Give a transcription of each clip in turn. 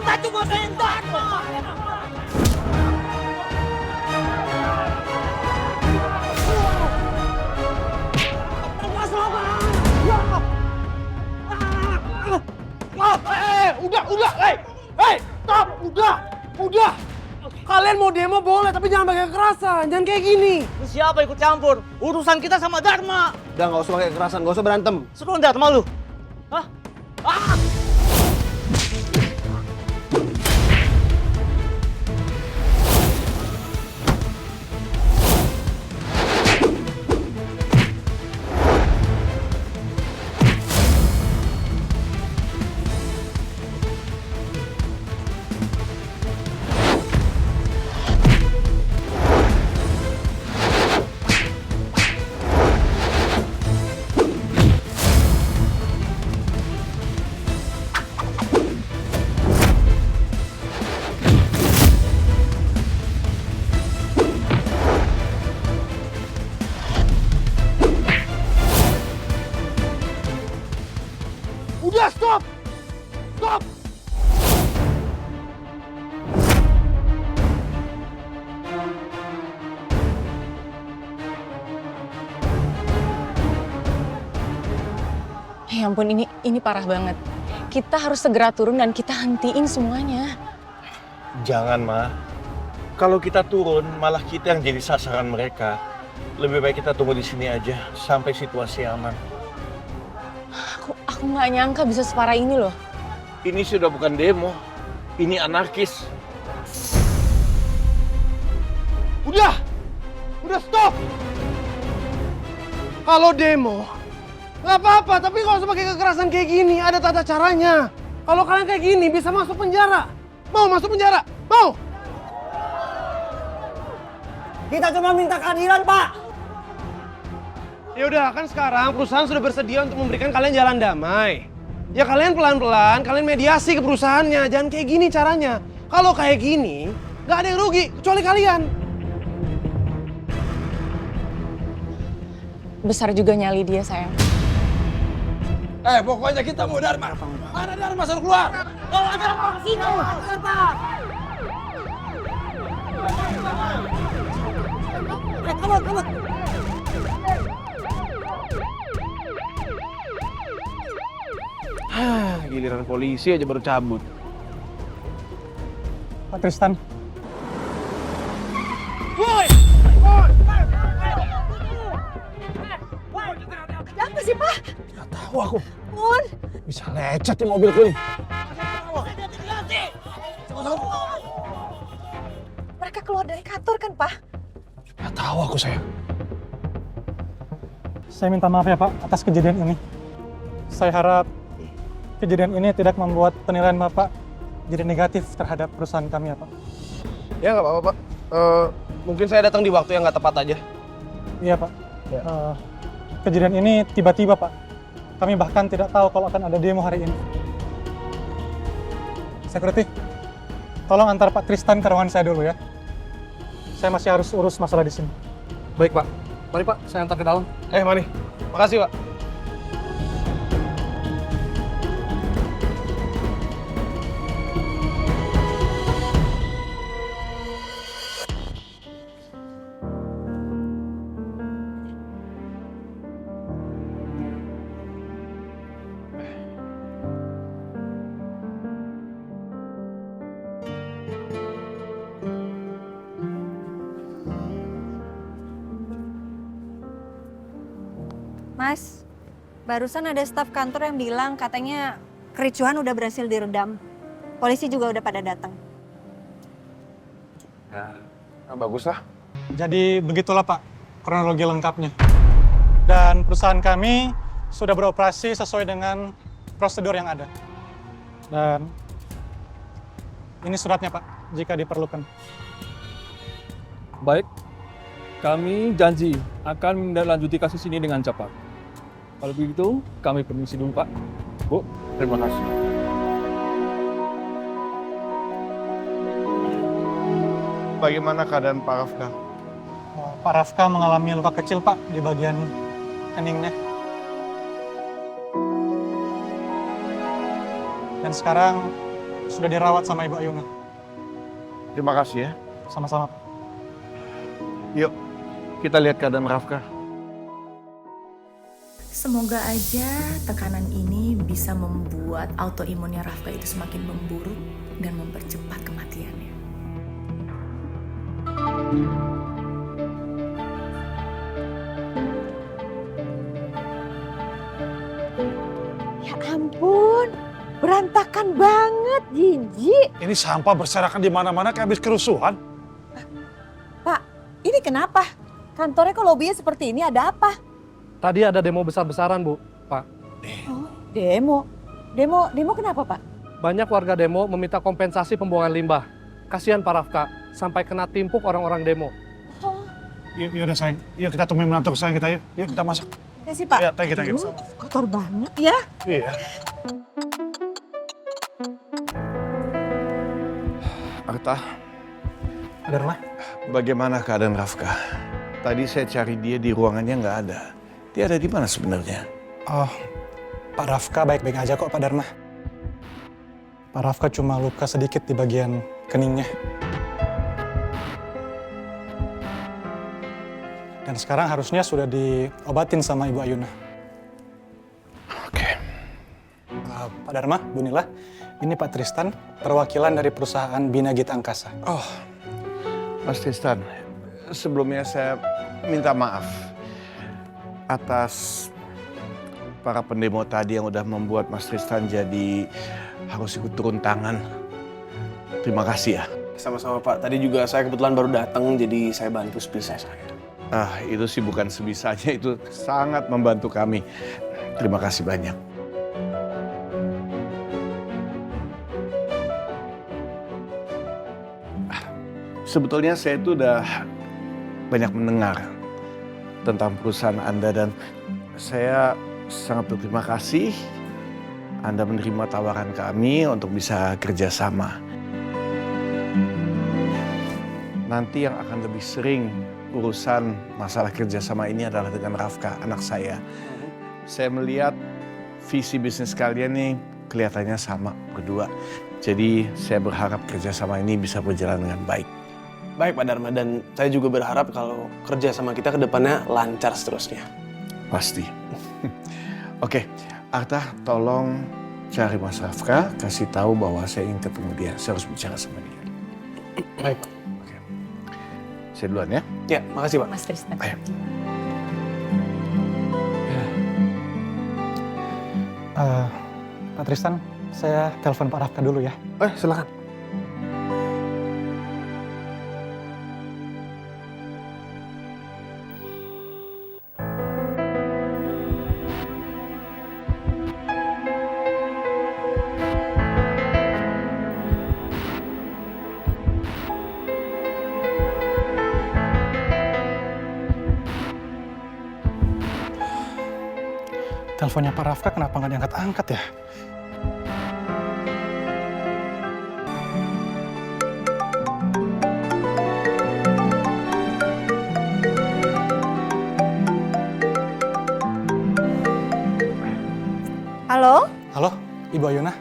Kita cuma sebentar. Udah, hei, stop, udah. Kalian mau demo boleh, tapi jangan pakai kekerasan, jangan kayak gini. Lu siapa ikut campur? Urusan kita sama Dharma. Udah, nggak usah pakai kekerasan, nggak usah berantem. Seru Dharma lu? Hah? Ah! Udah, stop! Stop! Ya ampun, ini parah banget. Kita harus segera turun dan kita hentiin semuanya. Jangan, Ma. Kalau kita turun, malah kita yang jadi sasaran mereka. Lebih baik kita tunggu di sini aja sampai situasi aman. Aku nggak nyangka bisa separah ini loh. Ini sudah bukan demo, ini anarkis. Udah stop! Kalau demo, nggak apa-apa, tapi nggak usah pakai kekerasan kayak gini, ada tata caranya. Kalau kalian kayak gini bisa masuk penjara. Mau masuk penjara? Mau? Kita cuma minta keadilan, Pak. Ya udah, kan sekarang perusahaan sudah bersedia untuk memberikan kalian jalan damai. Ya kalian pelan-pelan, kalian mediasi ke perusahaannya. Jangan kayak gini caranya. Kalau kayak gini, nggak ada yang rugi, kecuali kalian. Besar juga nyali dia, sayang. Pokoknya kita mau Dharma. Mana Dharma, suruh keluar. Oh, ada apa ke sini? Pak. Kabur. Giliran polisi aja baru cabut. Pak Tristan, Woi! Ada apa sih, Pak? Nggak tahu aku. Mun, Bisa lecet di mobilku nih. mereka keluar dari kantor kan, Pak? Nggak tahu aku, sayang. saya minta maaf ya Pak atas kejadian ini. Saya harap kejadian ini tidak membuat penilaian Bapak jadi negatif terhadap perusahaan kami ya Pak. Ya nggak apa-apa, Pak. Mungkin saya datang di waktu yang nggak tepat aja. Iya Pak. Kejadian ini tiba-tiba Pak. Kami bahkan tidak tahu kalau akan ada demo hari ini. Security, tolong antar Pak Tristan ke ruangan saya dulu ya. Saya masih harus urus masalah di sini. Baik, Pak. Mari, Pak. Saya antar ke dalam. Mari. Makasih, Pak. Mas, barusan ada staf kantor yang bilang katanya kericuhan udah berhasil diredam. Polisi juga udah pada datang. Ya, bagus lah. Jadi begitulah Pak kronologi lengkapnya. Dan perusahaan kami sudah beroperasi sesuai dengan prosedur yang ada. Dan ini suratnya Pak, jika diperlukan. Baik, kami janji akan menindaklanjuti kasus ini dengan cepat. Kalau begitu, kami permisi dulu Pak. Bu, Terima kasih. Bagaimana keadaan Pak Rafka? Pak Rafka mengalami luka kecil Pak di bagian keningnya. Dan sekarang sudah dirawat sama Ibu Ayuna. Terima kasih ya. Sama-sama. Yuk, kita lihat keadaan Rafka. Semoga aja tekanan ini bisa membuat autoimunnya Rafka itu semakin memburuk dan mempercepat kematiannya. Ya ampun, berantakan banget, jijik. Ini sampah berserakan di mana-mana kayak habis kerusuhan. Pak, ini kenapa? Kantornya kok lobinya seperti ini, ada apa? Tadi ada demo besar-besaran, Bu, Pak. Oh, demo. Demo kenapa, Pak? Banyak warga demo meminta kompensasi pembuangan limbah. Kasihan Pak Rafka, sampai kena timpuk orang-orang demo. Yuk udah sayang, yuk kita temuin menantu kesayangan kita yuk. Yuk kita masak. Ya sih, Pak. Ya, thank you. Kotor banget ya. Iya. Arta, Pak Dharma? bagaimana keadaan Rafka? Tadi saya cari dia di ruangannya nggak ada. Dia ada di mana sebenarnya? Oh, Pak Rafka baik-baik aja kok, Pak Dharma. Pak Rafka cuma luka sedikit di bagian keningnya. Dan sekarang harusnya sudah diobatin sama Ibu Ayuna. Oke. Pak Dharma, Bu Nila, ini Pak Tristan, perwakilan dari perusahaan Bina Gita Angkasa. Oh, Mas Tristan, sebelumnya saya minta maaf atas para pendemo tadi yang udah membuat Mas Tristan jadi harus ikut turun tangan. Terima kasih ya. Sama-sama Pak, tadi juga saya kebetulan baru datang, jadi saya bantu sebisa saya. Itu sih bukan sebisanya, itu sangat membantu kami. Terima kasih banyak. Sebetulnya saya itu udah banyak mendengar tentang perusahaan Anda dan saya sangat berterima kasih Anda menerima tawaran kami untuk bisa kerjasama. Nanti yang akan lebih sering urusan masalah kerjasama ini adalah dengan Rafka, anak saya. Saya melihat visi bisnis kalian nih kelihatannya sama berdua. Jadi saya berharap kerjasama ini bisa berjalan dengan baik. Baik Pak Dharma, dan saya juga berharap kalau kerja sama kita ke depannya lancar seterusnya. Pasti. Oke, Arta tolong cari Mas Rafka, kasih tahu bahwa saya ingin ketemu dia. Saya harus bicara sama dia. Baik. Oke. Saya duluan ya. Ya, makasih Pak. Mas Tristan. Ayo. Pak Tristan, saya telepon Pak Rafka dulu ya. Silakan. Teleponnya Pak Rafka kenapa nggak diangkat-angkat ya? Halo? Halo, Ibu Ayuna.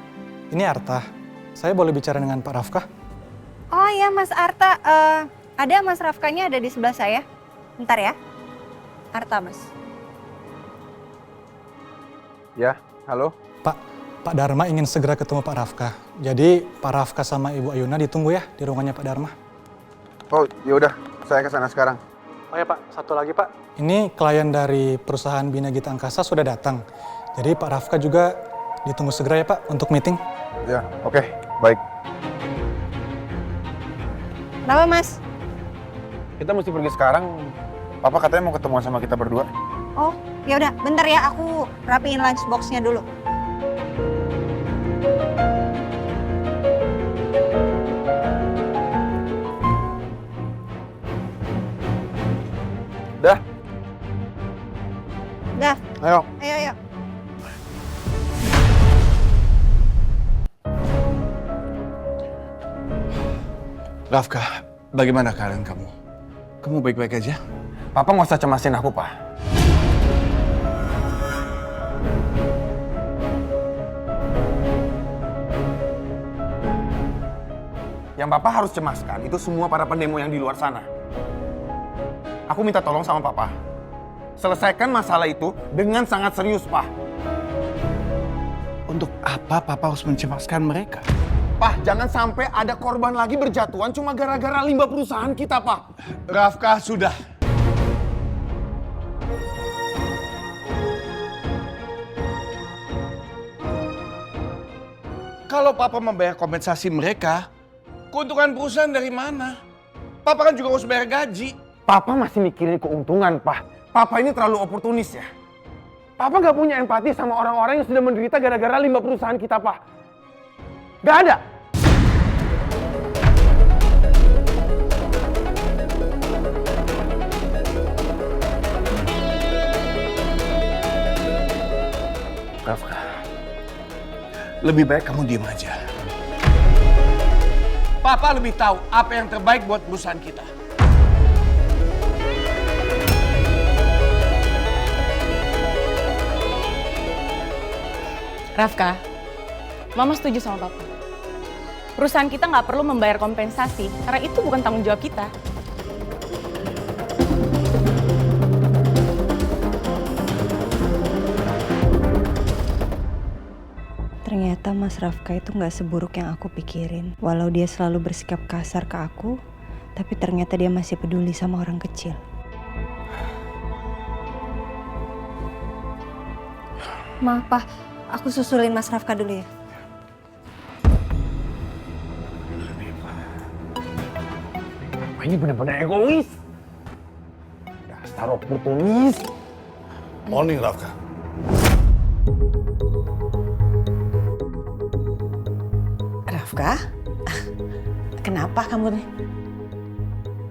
Ini Arta. Saya boleh bicara dengan Pak Rafka? Oh iya Mas Arta, ada Mas Rafkanya ada di sebelah saya. Bentar ya. Arta Mas. Ya, halo. Pak Dharma ingin segera ketemu Pak Rafka. Jadi Pak Rafka sama Ibu Ayuna ditunggu ya di ruangannya Pak Dharma. Oh, yaudah. Saya ke sana sekarang. Oh ya Pak, satu lagi Pak. Ini klien dari perusahaan Bina Gita Angkasa sudah datang. Jadi Pak Rafka juga ditunggu segera ya Pak untuk meeting. Ya, oke. Baik. Kenapa Mas? Kita mesti pergi sekarang. Papa katanya mau ketemu sama kita berdua. Oh, ya udah, bentar ya aku rapiin lunchbox-nya dulu. Dah. Dah. Ayo. Ayo. Rafka, bagaimana keadaan kamu? Kamu baik-baik aja? Papa nggak usah cemasin aku, Pak. Yang Papa harus cemaskan itu semua para pendemo yang di luar sana. Aku minta tolong sama Papa. Selesaikan masalah itu dengan sangat serius, Pak. Untuk apa Papa harus mencemaskan mereka? Pak, jangan sampai ada korban lagi berjatuhan cuma gara-gara limbah perusahaan kita, Pak. Rafka, sudah. Kalau Papa membayar kompensasi mereka, keuntungan perusahaan dari mana? Papa kan juga harus bayar gaji. Papa masih mikirin keuntungan, Pak. Papa ini terlalu oportunis ya. Papa nggak punya empati sama orang-orang yang sudah menderita gara-gara limbah perusahaan kita, Pak. Nggak ada. Rafka, lebih baik kamu diam aja. Papa lebih tahu apa yang terbaik buat perusahaan kita. Rafka, Mama setuju sama Papa. Perusahaan kita nggak perlu membayar kompensasi, karena itu bukan tanggung jawab kita. Ternyata Mas Rafka itu nggak seburuk yang aku pikirin. Walau dia selalu bersikap kasar ke aku, tapi ternyata dia masih peduli sama orang kecil. Maaf, Pak. Aku susulin Mas Rafka dulu ya. Ini benar-benar egois. Dasar oportunis. Morning, Rafka. Rafka? Kenapa kamu nih?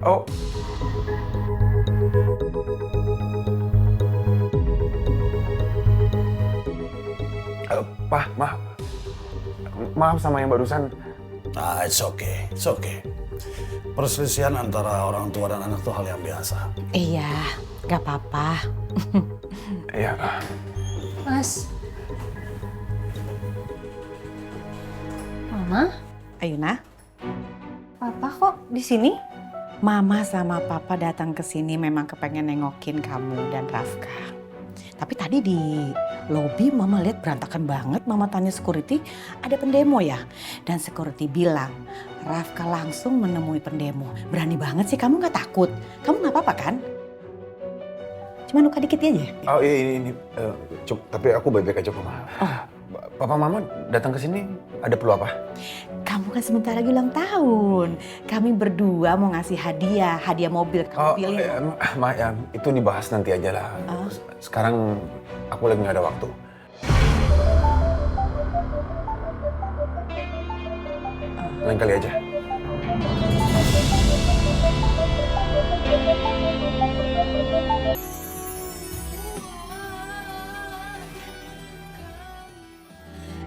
Oh. Pak, maaf sama yang barusan. Ah, it's okay. Perselisihan antara orang tua dan anak itu hal yang biasa. Iya, gak apa-apa. Iya. Mas. Mama? Ayuna? Papa kok di sini? Mama sama Papa datang ke sini memang kepengen nengokin kamu dan Rafka. Tapi tadi di lobi Mama lihat berantakan banget. Mama tanya security, ada pendemo ya? Dan security bilang, Rafka langsung menemui pendemo. Berani banget sih, kamu gak takut? Kamu gak apa-apa kan? Cuma luka dikit aja. Oh ini tapi aku baik-baik aja, Mama. Oh. Papa Mama datang ke sini ada perlu apa? Kamu kan sebentar lagi ulang tahun. Kami berdua mau ngasih hadiah mobil. Kamu pilih. Ya, itu dibahas nanti aja lah. Sekarang aku lagi nggak ada waktu. Lain kali aja.